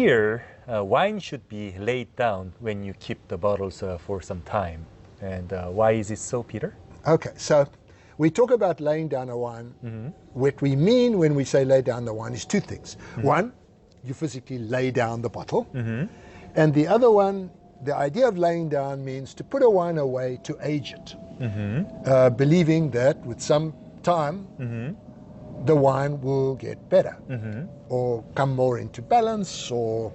here, wine should be laid down when you keep the bottles for some time. And why is it so, Peter? Okay, so we talk about laying down a wine. What we mean when we say lay down the wine is two things. One, you physically lay down the bottle. And the other one, the idea of laying down means to put a wine away to age it. Believing that with some time, the wine will get better or come more into balance, or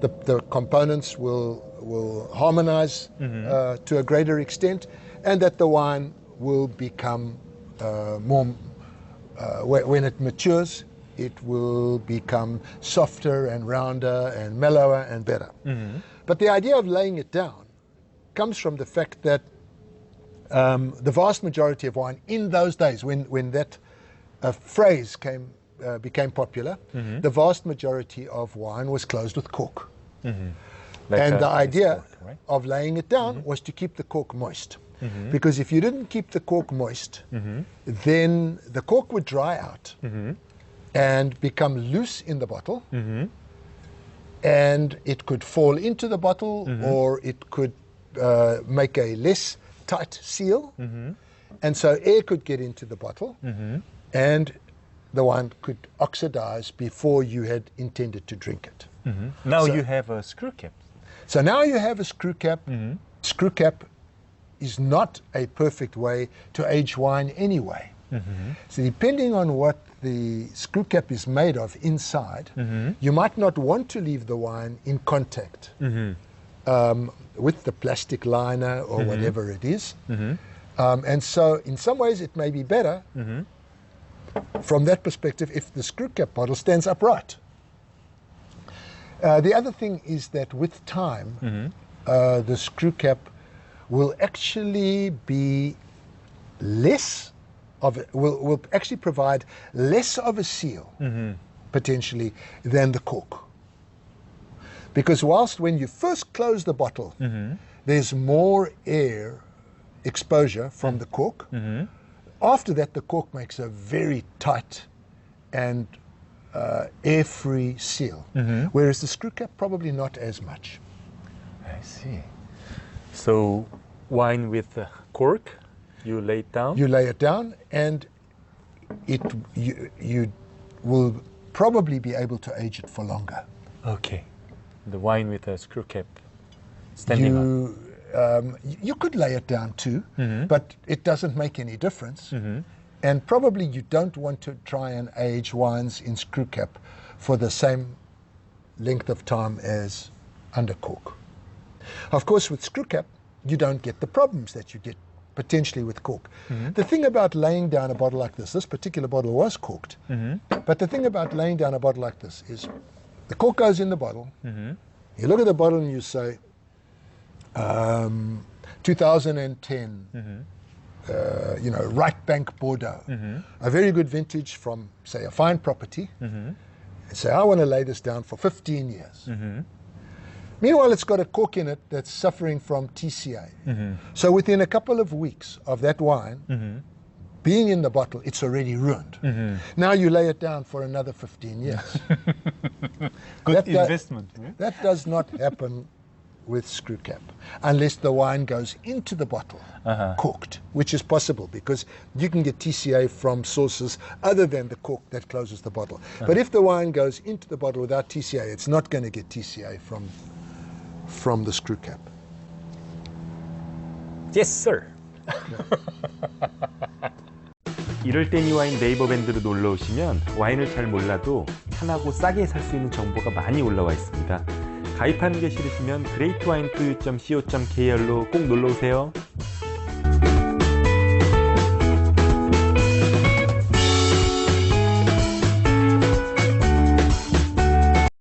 the components will harmonize to a greater extent, and that the wine will become more, when it matures, it will become softer and rounder and mellower and better. But the idea of laying it down comes from the fact that the vast majority of wine in those days, when that phrase became popular, the vast majority of wine was closed with cork. Like and the idea cork, right? of laying it down was to keep the cork moist. Because if you didn't keep the cork moist, then the cork would dry out and become loose in the bottle, and it could fall into the bottle, or it could make a less tight seal, and so air could get into the bottle, and the wine could oxidize before you had intended to drink it. Now you have a screw cap. So now you have a screw cap. Screw cap is not a perfect way to age wine anyway. So depending on what the screw cap is made of inside, you might not want to leave the wine in contact with the plastic liner or whatever it is. And so in some ways it may be better from that perspective if the screw cap bottle stands upright. The other thing is that with time, the screw cap will actually be less of will actually provide less of a seal potentially than the cork. Because whilst when you first close the bottle, there's more air exposure from the cork, after that the cork makes a very tight and air-free seal, whereas the screw cap probably not as much. I see. So wine with cork, you lay it down? You lay it down, and you will probably be able to age it for longer. Okay. The wine with a screw cap standing on. You could lay it down too, but it doesn't make any difference. And probably you don't want to try and age wines in screw cap for the same length of time as under cork. Of course, with screw cap, you don't get the problems that you get potentially with cork. The thing about laying down a bottle like this particular bottle was corked, but the thing about laying down a bottle like this is the cork goes in the bottle, you look at the bottle and you say, 2010, Right Bank Bordeaux, a very good vintage from, say, a fine property, and say, I want to lay this down for 15 years. Meanwhile, it's got a cork in it that's suffering from TCA. So within a couple of weeks of that wine being in the bottle, it's already ruined. Now you lay it down for another 15 years. Good investment. That does not happen with screw cap, unless the wine goes into the bottle corked, which is possible because you can get TCA from sources other than the cork that closes the bottle. But if the wine goes into the bottle without TCA, it's not going to get TCA from the screw cap. Yes, sir. 이럴땐이와인 네이버밴드로 놀러 오시면 와인을 잘 몰라도 편하고 싸게 살 수 있는 정보가 많이 올라와 있습니다. 가입하는 게 싫으시면 greatwine2u.co.kr로 꼭 놀러 오세요.